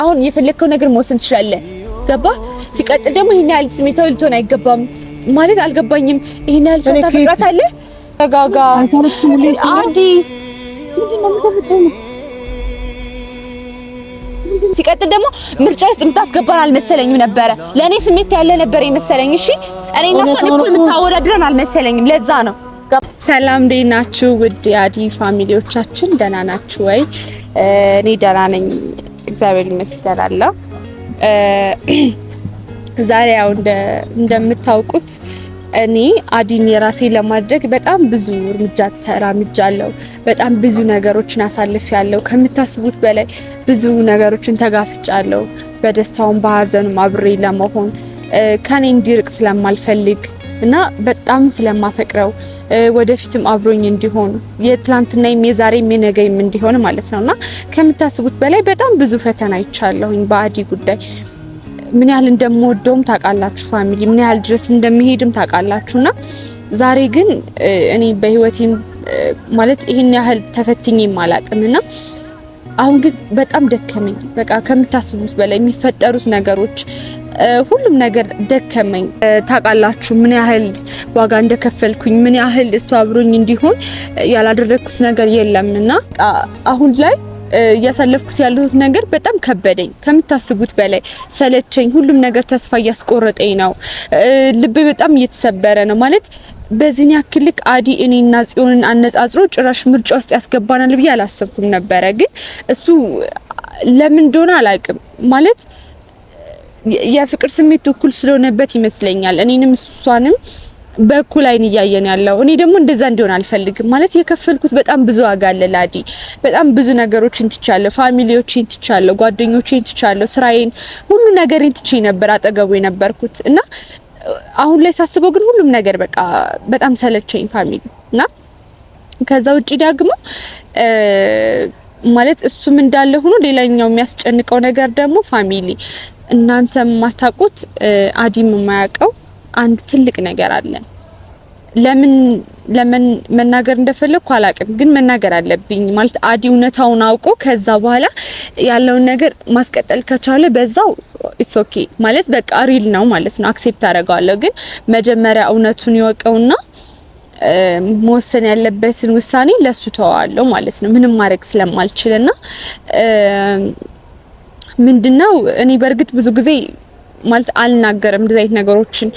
አሁን የፈለከው ነገር መወሰን ትችላለህ። ገባ? ሲቀጥል ደግሞ ይሄን ያህል ስሜታዊ ልትሆን አይገባም ማለት አልገባኝም። ይሄን ያህል ሰው ታፈቅራታለህ? ተረጋጋ አዲ። ምንድነው የምትፈጥረው? ሲቀጥል ደግሞ ምርጫ ውስጥ የምታስገባን አልመሰለኝም ነበረ። ለኔ ስሜት ያለ ነበር የመሰለኝ። እሺ እኔና እሷን እኩል የምታወዳድረን አልመሰለኝም። ለዛ ነው። ሰላም እንዴት ናችሁ? ውድ የአዲ ፋሚሊዎቻችን ደህና ናችሁ ወይ? እኔ ደህና ነኝ እግዚአብሔር ይመስገን አለው። ዛሬ ያው እንደምታውቁት እኔ አዲን የራሴ ለማድረግ በጣም ብዙ እርምጃ ተራምጃለሁ። በጣም ብዙ ነገሮችን አሳልፌያለሁ። ከምታስቡት በላይ ብዙ ነገሮችን ተጋፍጫለሁ። በደስታውም በሀዘኑም አብሬ ለመሆን ከኔ እንዲርቅ ስለማልፈልግ እና በጣም ስለማፈቅረው ወደፊትም አብሮኝ እንዲሆን የትላንትናዬም የዛሬም የነገዬም እንዲሆን ማለት ነውና ከምታስቡት በላይ በጣም ብዙ ፈተና አይቻለሁኝ በአዲ ጉዳይ። ምን ያህል እንደምወደውም ታውቃላችሁ ፋሚሊ፣ ምን ያህል ድረስ እንደሚሄድም ታውቃላችሁና ዛሬ ግን እኔ በህይወቴም ማለት ይሄን ያህል ተፈትኜም አላውቅምና አሁን ግን በጣም ደከመኝ። በቃ ከምታስቡት በላይ የሚፈጠሩት ነገሮች ሁሉም ነገር ደከመኝ። ታውቃላችሁ ምን ያህል ዋጋ እንደከፈልኩኝ፣ ምን ያህል እሱ አብሮኝ እንዲሆን ያላደረኩት ነገር የለምና አሁን ላይ እያሳለፍኩት ያለሁት ነገር በጣም ከበደኝ። ከምታስቡት በላይ ሰለቸኝ። ሁሉም ነገር ተስፋ እያስቆረጠኝ ነው። ልቤ በጣም እየተሰበረ ነው። ማለት በዚህ ያክል ልክ አዲ እኔና ጽዮንን አነጻጽሮ ጭራሽ ምርጫ ውስጥ ያስገባናል ብዬ አላሰብኩም ነበረ። ግን እሱ ለምን እንደሆነ አላውቅም። ማለት የፍቅር ስሜት እኩል ስለሆነበት ይመስለኛል እኔንም እሷንም በእኩል አይን እያየን ያለው። እኔ ደግሞ እንደዛ እንዲሆን አልፈልግም። ማለት የከፈልኩት በጣም ብዙ ዋጋ አለ ለአዲ። በጣም ብዙ ነገሮችን ትቻለሁ፣ ፋሚሊዎችን ትቻለሁ፣ ጓደኞቼን ትቻለሁ፣ ስራዬን፣ ሁሉ ነገሬን ትቼ ነበር አጠገቡ የነበርኩት እና አሁን ላይ ሳስበው ግን ሁሉም ነገር በቃ በጣም ሰለቸኝ ፋሚሊ። እና ከዛ ውጪ ደግሞ ማለት እሱም እንዳለ ሆኖ ሌላኛው የሚያስጨንቀው ነገር ደግሞ ፋሚሊ እናንተ የማታውቁት አዲም የማያውቀው አንድ ትልቅ ነገር አለ። ለምን መናገር እንደፈለኩ አላውቅም፣ ግን መናገር አለብኝ። ማለት አዲ እውነታውን አውቆ ከዛ በኋላ ያለውን ነገር ማስቀጠል ከቻለ በዛው ኢትስ ኦኬ ማለት በቃ ሪል ነው ማለት ነው፣ አክሴፕት አደርጋለሁ። ግን መጀመሪያ እውነቱን ይወቀውና መወሰን ያለበትን ውሳኔ ለሱ ተዋዋለሁ ማለት ነው፣ ምንም ማድረግ ስለማልችልና ምንድነው እኔ በእርግጥ ብዙ ጊዜ ማለት አልናገርም እንደዚህ አይነት ነገሮችን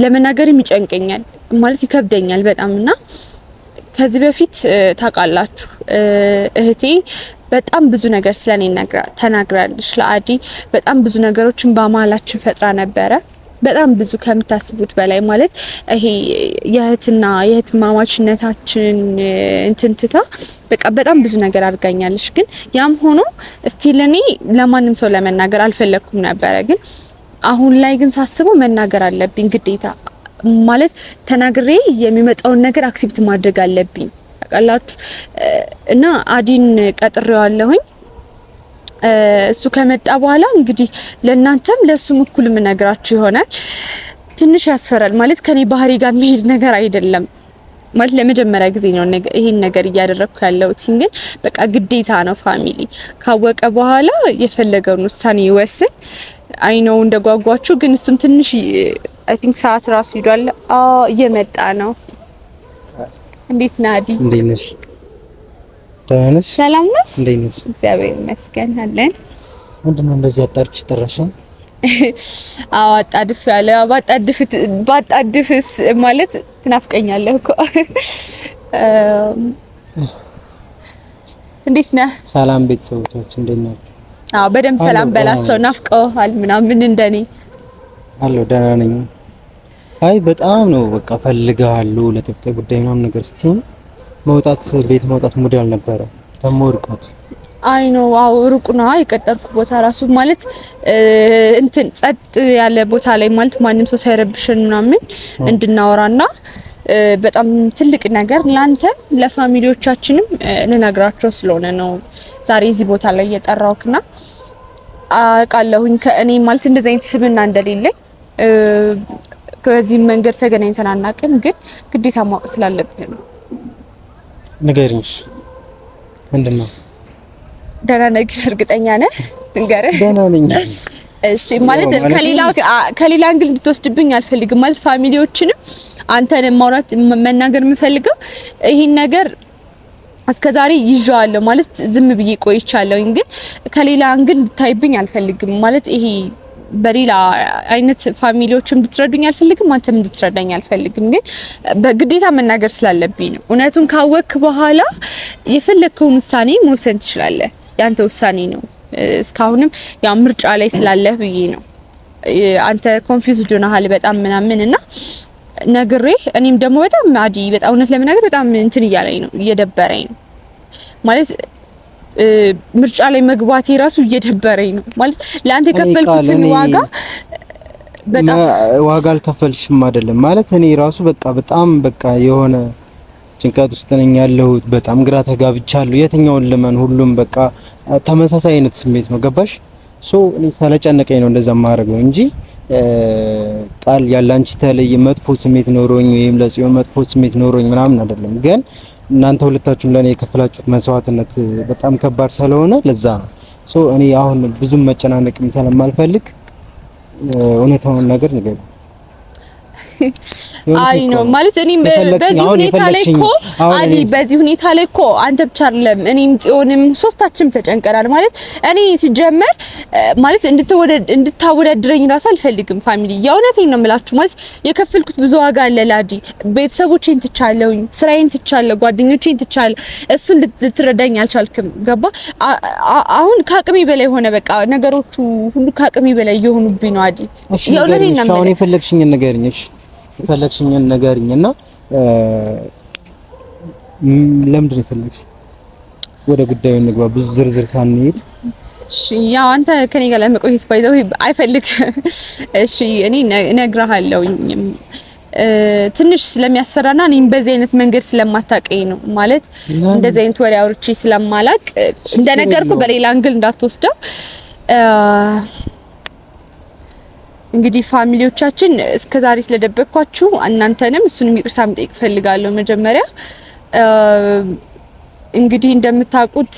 ለመናገርም ይጨንቀኛል፣ ማለት ይከብደኛል በጣምና ከዚህ በፊት ታውቃላችሁ እህቴ በጣም ብዙ ነገር ስለኔ ተናግራለች ለአዲ። በጣም ብዙ ነገሮችን በማላችን ፈጥራ ነበረ። በጣም ብዙ ከምታስቡት በላይ ማለት ይሄ የእህትና የእህትማማችነታችን እንትንትታ በቃ በጣም ብዙ ነገር አድርጋኛለች። ግን ያም ሆኖ ስቲል እኔ ለማንም ሰው ለመናገር አልፈለኩም ነበረ። ግን አሁን ላይ ግን ሳስበው መናገር አለብኝ ግዴታ። ማለት ተናግሬ የሚመጣውን ነገር አክሴፕት ማድረግ አለብኝ ታውቃላችሁ። እና አዲን ቀጥሬዋለሁኝ። እሱ ከመጣ በኋላ እንግዲህ ለእናንተም ለሱም እኩል ምነግራችሁ ይሆናል። ትንሽ ያስፈራል ማለት ከኔ ባህሪ ጋር የሚሄድ ነገር አይደለም። ማለት ለመጀመሪያ ጊዜ ነው ይሄን ነገር እያደረኩ ያለሁት፣ ግን በቃ ግዴታ ነው። ፋሚሊ ካወቀ በኋላ የፈለገውን ውሳኔ ይወስን። አይ ነው እንደጓጓችሁ፣ ግን እሱም ትንሽ አይ ቲንክ ሰዓት ራሱ ሄዷል። እየመጣ ነው። እንዴት ናዲ? እንዴት ነሽ? ደህና ነሽ? ሰላም ነው? እንዴት ነሽ? እግዚአብሔር ይመስገን አለን። ምንድነው እንደዚህ አጣድፍሽ ጠራሽኝ? አዎ አጣድፍ ያለ ባጣድፍስ ማለት ትናፍቀኛለህ እኮ። እንዴት ነህ? ሰላም ቤተሰቦች እንዴት ናችሁ? አዎ በደንብ ሰላም በላቸው። ናፍቀውሃል ምናምን እንደኔ? አሎ ደህና ነኝ። አይ በጣም ነው በቃ ፈልጋለሁ ለጥብቅ ጉዳይ ምናምን ነገር ስትይ ቤት መውጣት ሙድ አልነበረ። ደሞ ርቀቱ አይ ነው ዋው ሩቅ ነው የቀጠርኩ ቦታ ራሱ ማለት እንትን ጸጥ ያለ ቦታ ላይ ማለት ማንም ሰው ሳይረብሽን ምናምን እንድናወራና በጣም ትልቅ ነገር ላንተም ለፋሚሊዎቻችንም ልነግራቸው ስለሆነ ነው ዛሬ እዚህ ቦታ ላይ የጠራውክና አውቃለሁኝ ከእኔ ማለት እንደዚህ አይነት ስብና እንደሌለኝ ከዚህ መንገድ ተገናኝተን አናውቅም፣ ግን ግዴታ ማወቅ ስላለብኝ ነው። ንገሪኝ ምንድነው? ደህና ነህ? እርግጠኛ ነህ? ንገረህ። ደህና ነኝ። እሺ ማለት ከሌላ አንግል እንድትወስድብኝ አልፈልግም። ማለት ፋሚሊዎችንም አንተን ማውራት መናገር የምፈልገው ይሄን ነገር እስከዛሬ ይዣለሁ ማለት ዝም ብዬ ቆይቻለሁ፣ ግን ከሌላ አንግል እንድታይብኝ አልፈልግም። ማለት ይሄ በሌላ አይነት ፋሚሊዎችም እንድትረዱኝ አልፈልግም፣ አንተም እንድትረዳኝ አልፈልግም። ግን በግዴታ መናገር ስላለብኝ ነው። እውነቱን ካወቅክ በኋላ የፈለግከውን ውሳኔ መውሰን ትችላለህ። ያንተ ውሳኔ ነው። እስካሁንም ያው ምርጫ ላይ ስላለህ ብዬ ነው። አንተ ኮንፊውዝድ ሆነሃል በጣም ምናምን እና ነግሬ እኔም ደግሞ በጣም አዲ በጣም እውነት ለመናገር በጣም እንትን እያለኝ ነው፣ እየደበረኝ ነው ማለት ምርጫ ላይ መግባቴ ራሱ እየደበረኝ ነው ማለት ለአንተ የከፈልኩትን ዋጋ በጣም ዋጋ አልከፈልሽም አይደለም ማለት እኔ ራሱ በጣም የሆነ ጭንቀት ውስጥ ነኝ ያለሁት። በጣም ግራ ተጋብቻለሁ። የትኛውን ልመን? ሁሉም በቃ ተመሳሳይ አይነት ስሜት ነው። ገባሽ? እኔ ስለጨነቀኝ ነው እንደዛ ማድረገው እንጂ ቃል ያላንቺ ተለየ መጥፎ ስሜት ኖሮኝ ወይም ለጽዮን መጥፎ ስሜት ኖሮኝ ምናምን አይደለም። ግን እናንተ ሁለታችሁም ለኔ የከፈላችሁት መስዋዕትነት በጣም ከባድ ስለሆነ ለዛ ነው። እኔ አሁን ብዙም መጨናነቅም ስለማልፈልግ እውነታውን ነገር ንገሩ። አይ ነው ማለት እኔ በዚህ ሁኔታ ላይ እኮ አዲ በዚህ ሁኔታ ላይ እኮ አንተ ብቻ አይደለም እኔም ጽዮንም ሶስታችንም ተጨንቀናል። ማለት እኔ ሲጀመር ማለት እንድታወዳድረኝ ራሱ አልፈልግም። ፋሚሊ የእውነቴን ነው የምላችሁ። ማለት የከፈልኩት ብዙ ዋጋ አለ ላዲ። ቤተሰቦቼን ትቻለሁኝ፣ ስራዬን ትቻለሁ፣ ጓደኞቼን ትቻለሁ። እሱን ልትረዳኝ አልቻልክም። ገባ? አሁን ከአቅሜ በላይ ሆነ። በቃ ነገሮቹ ሁሉ ከአቅሜ በላይ እየሆኑብኝ ነው አዲ። የእውነቴን ነው የምልህ። የፈለግሽኝን ንገሪኝ። እሺ የፈለግሽኝን ንገሪኝና ለምንድን ነው የፈለግሽ? ወደ ጉዳዩ እንግባ፣ ብዙ ዝርዝር ሳንሄድ። እሺ ያው አንተ ከኔ ጋር ለመቆየት ባይዘው አይፈልግ። እሺ እኔ እነግርሃለሁ ትንሽ ስለሚያስፈራና እኔም በዚህ አይነት መንገድ ስለማታውቀኝ ነው። ማለት እንደዚህ አይነት ወሬ አውርቼ ስለማላቅ እንደነገርኩ በሌላ አንግል እንዳትወስደው። እንግዲህ ፋሚሊዎቻችን እስከዛሬ ስለደበቅኳችሁ እናንተንም እሱንም ይቅርታ መጠየቅ ፈልጋለሁ። መጀመሪያ እንግዲህ እንደምታውቁት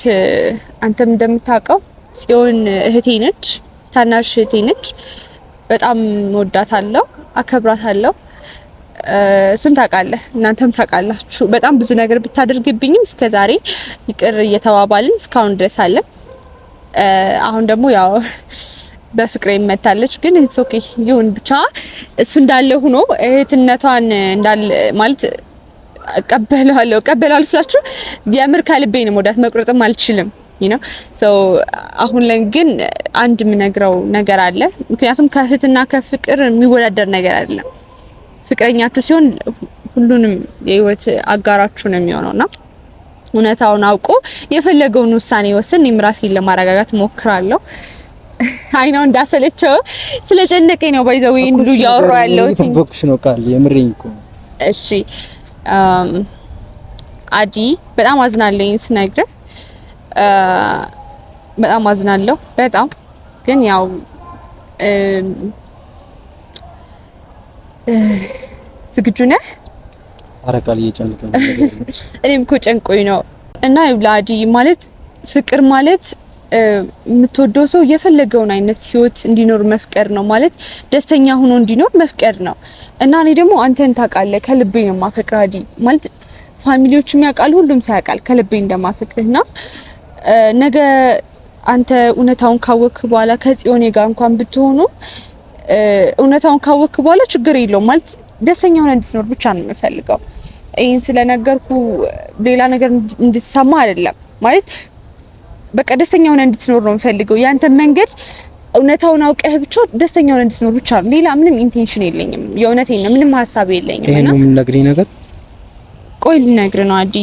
አንተም እንደምታውቀው ጽዮን እህቴ ነች፣ ታናሽ እህቴ ነች። በጣም ወዳታለሁ፣ አከብራታለሁ። እሱን ታውቃለህ፣ እናንተም ታውቃላችሁ። በጣም ብዙ ነገር ብታደርግብኝም እስከዛሬ ይቅር እየተባባልን እስካሁን ድረስ አለን። አሁን ደግሞ ያው በፍቅር ይመታለች፣ ግን ኢትስ ኦኬ ይሁን ብቻ። እሱ እንዳለ ሆኖ እህትነቷን እንዳለ ማለት እቀበላለሁ ስላችሁ የምር ከልቤ ነው ወዳት መቁረጥም አልችልም ነው አሁን ላይ ግን አንድ የምነግረው ነገር አለ። ምክንያቱም ከእህትና ከፍቅር የሚወዳደር ነገር አይደለም። ፍቅረኛችሁ ሲሆን ሁሉንም የህይወት አጋራችሁ ነው የሚሆነውና እውነታውን አውቆ የፈለገውን ውሳኔ ወስን ራሴን ለማረጋጋት ሞክራለሁ። አይ ነው እንዳሰለቸው ስለጨነቀኝ ነው ባይዘው እንዱ ያወራው ያለው ተበክሽ ነው ቃል የምሬኝ እኮ። እሺ አዲ በጣም አዝናለኝ ስነግርህ፣ በጣም አዝናለሁ በጣም ግን ያው ዝግጁ ነህ? ኧረ ቃል እየጨነቀኝ ነው። እኔም እኮ ጨንቆኝ ነው። እና አዲ ማለት ፍቅር ማለት የምትወደው ሰው የፈለገውን አይነት ህይወት እንዲኖር መፍቀር ነው ማለት ደስተኛ ሆኖ እንዲኖር መፍቀር ነው። እና እኔ ደግሞ አንተን ታውቃለህ ከልቤ ነው የማፈቅርህ አዲ። ማለት ፋሚሊዎችም ያውቃሉ፣ ሁሉም ሰው ያውቃል ከልቤ እንደማፈቅርህና ነገ አንተ እውነታውን ካወቅክ በኋላ ከጽዮኔ ጋር እንኳን ብትሆኑ እውነታውን ካወቅክ በኋላ ችግር የለውም ማለት ደስተኛ ሆነ እንድትኖር ብቻ ነው የምፈልገው። ይሄን ስለነገርኩ ሌላ ነገር እንድትሰማ አይደለም ማለት በቃ ደስተኛ ሆነ እንድትኖር ነው የምፈልገው። ያንተ መንገድ እውነታውን አውቀህ ብቻ ደስተኛ ሆነ እንድትኖር ብቻ ነው። ሌላ ምንም ኢንቴንሽን የለኝም። የእውነቴን ነው፣ ምንም ሀሳብ የለኝም። እና ይሄን ልነግርህ ነገር ቆይ ልነግርህ ነው አዲ።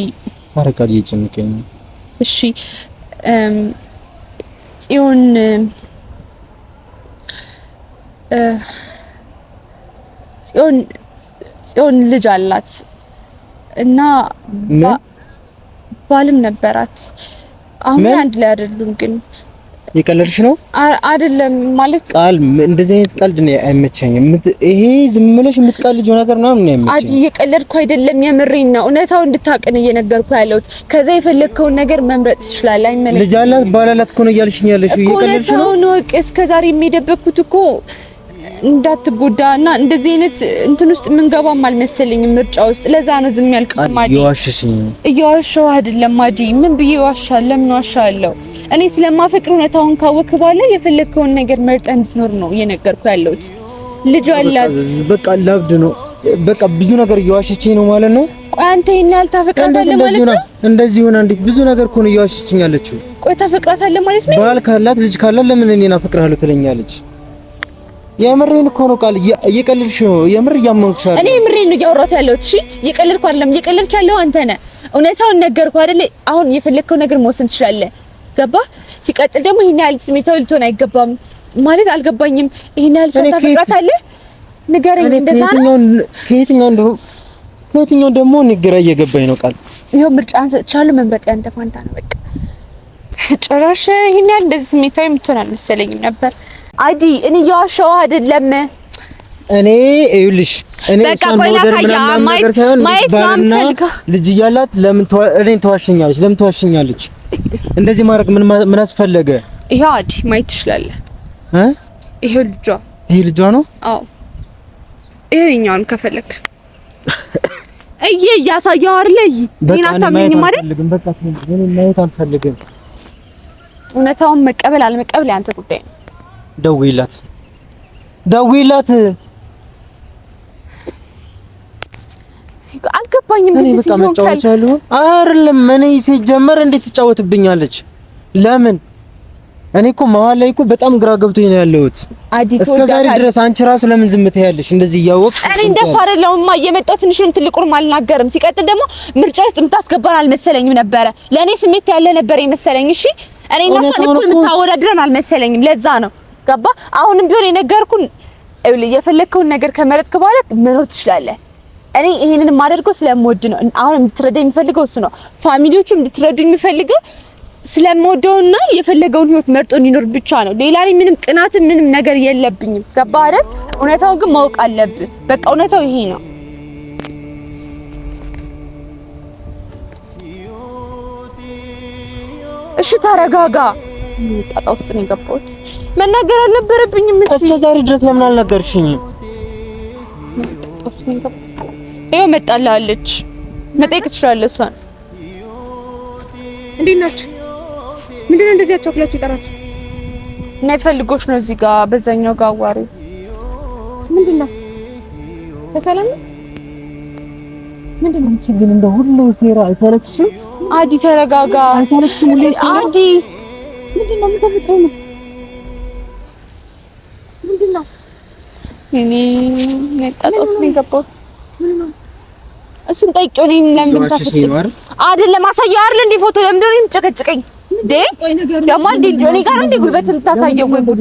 ኧረ ቃል እየጨነቀኝ ነው። እሺ ጽዮን ልጅ አላት እና ባልም ነበራት። አሁን አንድ ላይ አይደሉም፣ ግን የቀለድሽ ነው አይደለም ማለት ቃል እንደዚህ አይነት ቀልድ ነው አይመቸኝም። ይሄ ዝም ብለሽ የምትቀልጂው ነገር ምናምን ነው አይመቸኝም። አዲ የቀለድኩ አይደለም የምሬን ነው። እውነታው እንድታውቅ ነው እየነገርኩ ያለሁት። ከዛ የፈለግከውን ነገር መምረጥ ትችላለህ። አይመለከትም። ልጅ አላት ባላላት እኮ ነው እያልሽኝ ያለሽው። እየቀለድሽ ነው ነው እስከዛሬ የሚደበኩት እኮ እንዳትጎዳና እንደዚህ አይነት እንትን ውስጥ ምንገባም አልመሰለኝም ምርጫ ውስጥ። ለዛ ነው ዝም ያልኩት። ማዲ እየዋሸሁ አይደለም ማዲ። ምን ብዬ ዋሻለሁ? ለምን ዋሻለሁ? እኔ ስለማፈቅር እውነታውን ካወክ በኋላ የፈለግከውን ነገር መርጠህ እንድትኖር ነው እየነገርኩ ያለሁት። ልጅ አላት። በቃ ላብድ ነው። በቃ ብዙ ነገር እየዋሸችኝ ነው ማለት ነው። ቆይ አንተ ይሄን ያህል ታፈቅራታለህ ማለት ነው? እንደዚህ ሆነ እንዴት? ብዙ ነገር እኮ ነው እየዋሸችኝ ያለችው። ቆይ ታፈቅራታለህ ማለት ነው? ባል ካላት ልጅ ካላት ለምን እኔን አፈቅርሃለሁ ትለኛለች? የምሬን እኮ ነው ቃል እየቀለድሽ ነው። የምር እያመንኩሽ አይደል? እኔ የምሬን ነው እያወራሁት ያለሁት። እሺ እየቀለድኩ አይደለም። እየቀለድክ ያለው አንተ ነህ። እውነታውን ነገርኩህ አይደል? አሁን የፈለግከው ነገር መወሰን ትችላለህ። ገባ? ሲቀጥል ደግሞ ይሄን ያህል ስሜታዊ ልትሆን አይገባም ማለት አልገባኝም። ይሄን ያህል ሰው ታፈቅራታለህ? ንገረኝ። እንደዛ ነው። ከየትኛው ደግሞ ንገራ እየገባኝ ነው ቃል። ይሄው ምርጫን ሰጥቻለሁ። መምረጥ ያንተ ፋንታ ነው። በቃ ጭራሽ ይሄን ያህል እንደዚህ ስሜታዊ የምትሆን አልመሰለኝም ነበር። አዲ እኔ እየዋሸሁ አይደለም። እኔ ይኸውልሽ እኔ እሷን መውደድ ምናምን ነገር ሳይሆን ባልና ልጅ እያላት ለምን እኔን ተዋሸኛለች? ለምን ተዋሸኛለች? እንደዚህ ማድረግ ምን አስፈለገ? ይሄው አዲ ማየት ትችላለህ። ይሄው ልጇ ነው። አዎ ይሄኛውን ከፈለክ እያሳየው አይደል? እኔን አታምነኝም ማለት በቃ እኔ ማየት አልፈልግም። እውነታውን መቀበል አለመቀበል ያንተ ጉዳይ ነው። ደውይላት አልገባኝም። ግን በቃ መጫወቻለሁ አይደለም። እኔ ሲጀመር እንዴት ትጫወትብኛለች? ለምን? እኔ እኮ መሀል ላይ እኮ በጣም ግራ ገብቶኝ ነው ያለሁት። እስከዛሬ ድረስ አንቺ ራሱ ለምን ዝም ትያለሽ? እንደዚህ እያወቅሽ እኔ እንደሱ አይደለሁማ። እየመጣሁ ትንሽም ትልቁንም አልናገርም። ሲቀጥል ደግሞ ምርጫ ውስጥ የምታስገባን አልመሰለኝም ነበረ። ለእኔ ስሜት ያለ ነበር የመሰለኝ። እሺ እኔ እና እሷን እኩል የምታወዳድረን አልመሰለኝም። ለዛ ነው ገባ? አሁንም ቢሆን የነገርኩን የፈለግከውን ነገር ከመረጥክ በኋላ መኖር ትችላለህ። እኔ ይሄንን የማደርገው ስለምወድ ነው። አሁን እንድትረዳኝ የሚፈልገው እሱ ነው። ፋሚሊዎቹም እንድትረዱኝ የሚፈልገው ስለምወደውና የፈለገውን ህይወት መርጦ እንዲኖር ብቻ ነው። ሌላ ላይ ምንም ቅናት ምንም ነገር የለብኝም። ገባ አይደል? እውነታውን ግን ማወቅ አለብህ። በቃ እውነታው ይሄ ነው። እሺ ተረጋጋ። ጣጣ ውስጥ ነው የገባሁት። መናገር አልነበረብኝም። እሺ እስከ ዛሬ ድረስ ለምን አልነገርሽኝም? ይኸው መጣላለች። መጠየቅ ትችላለህ እሷን። እንዴት ናችሁ? ምንድን ነው እንደዚህ አቻኩላችሁ የጠራችሁ? እና ይፈልጎሽ ነው እዚህ ጋር በዛኛው ጋር አዋሪ። ምንድን ነው? በሰላም ነው? ምንድን ነው? አንቺ ግን እንደ ሁሉ ሴራ አይሰለችሽም? አዲ ተረጋጋ። አይሰለችሽም? ሁሉ ሴራ አዲ ምንድን ነው? ምን ተፈጥሮ ነው? ምንድን ነው? እኔ ነጣጣስ ነው የገባሁት። ምን ነው? እሱን ጠይቄው ነኝ። ለምን ታፈጥሩ አይደለም? አሳየው አይደል እንዴ ፎቶ። ለምን ነው የምጨቀጭቀኝ? ደግሞ አንዴ ጆኒ ጋር እንደ ጉልበት የምታሳየው ወይ ጉድ!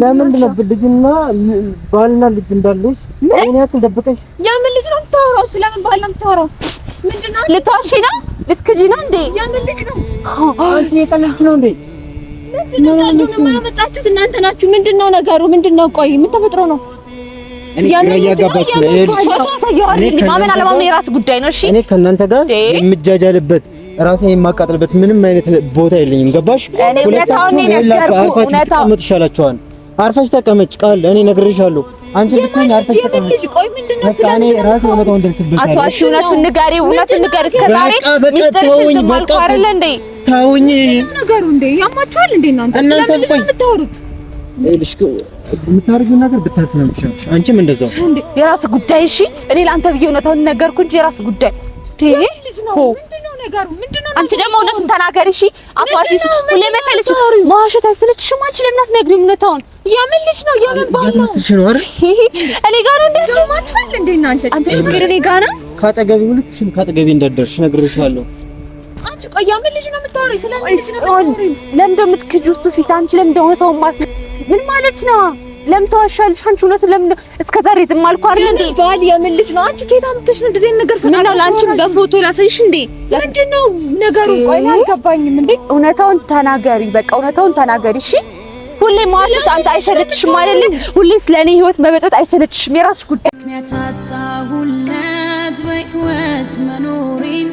ለምንድን ነው ልጅና ባልና ልጅ እንዳለሽ ምን ያክል ደብቀሽ? የምን ልጅ ነው የምታወራው? ስለምን ባል ነው የምታወራው? ምንድነው? ልትዋሺ ነው? ልትክጂ ነው እንዴ? የምን ልጅ ነው? አንቺ የቀለድሽ ነው እንዴ? ምንድነው? ቀልዱን የማመጣችሁት እናንተ ናችሁ። ምንድነው ነገሩ? ምንድነው? ቆይ ምን ተፈጥሮ ነው? እኔ ያያጋባችሁ ነው። እኔ ማመን አለማመን የራስ ጉዳይ ነው። እሺ እኔ ከእናንተ ጋር የምጃጃልበት ራሴን የማቃጥልበት ምንም አይነት ቦታ የለኝም። ገባሽ? ሁለታውን ተቀመጥ ይሻላችኋል። አርፈሽ ተቀመጭ። ቃል እኔ ነግሬሻለሁ። አንቺ ልትሆኝ አርፈሽ ተቀመጭ። ቆይ ምንድነው? እኔ ራሴ ወጣው እንደርስበት አቶ አሺ እውነቱን ንገሪው። እውነቱን ንገሪ። እስከዛሬ ሚስጥርሽን ማልኩ አይደል እንዴ? ታውኝ ነገሩ እንዴ? ያማችኋል እንዴ እናንተ? ስለምን ነው የምታወሩት? እልሽ የምታርጊው ነገር ብታርፍ ነው የሚሻልሽ። አንቺም እንደዛው እንዴ? የራስ ጉዳይ። እሺ እኔ ለአንተ ብዬ እውነቱን ነገርኩ እንጂ የራስ ጉዳይ ነገሩ ምንድነው? አንቺ ደግሞ እውነቱን ተናገሪ። እሺ አፋሽስ ሁሌ መሰለሽ ማዋሸት አይሰለችሽም? አንቺ ለምን አትነግሪም እውነታውን? የምን ልጅ ነው? የምን ባል ነው? ያስመስልሽ ነው አይደል? እኔ ጋር ነው እንደማትፈል እንዴ እናንተ? አንቺ ችግር እኔ ጋር ነው። ካጠገቢ ሁለትሽም ካጠገቢ እንዳትደርሽ ነግሬሻለሁ። አንቺ ቆይ የምን ልጅ ነው የምታወሪው? ስለምን ልጅ ነው የምታወሪው? ለምን እንደምትክጂው እሱ ፊት አንቺ ለምን እውነታውን ምን ማለት ነው? ለምን ተዋሻለሽ? አንቺ እውነቱን ለምን እስከዛሬ ዝም አልኩ አይደል እንዴ? ባል የምን ልጅ ነው? አንቺ ከየት አምጥተሽ ነው እንደዚህ ነገር ፈቃድ? ምን ነው ላንቺም በፎቶ ላሳይሽ እንዴ? ምንድነው ነገሩ? ቆይ አልገባኝም እንዴ። እውነታውን ተናገሪ፣ በቃ እውነታውን ተናገሪ እሺ። ሁሌ ማዋሽት አንተ አይሰለችሽም አይደል? ሁሌ ስለኔ ህይወት መበጠጥ አይሰለችሽም? የራስሽ ጉዳይ። ምክንያት አጣሁለት በህይወት መኖሬን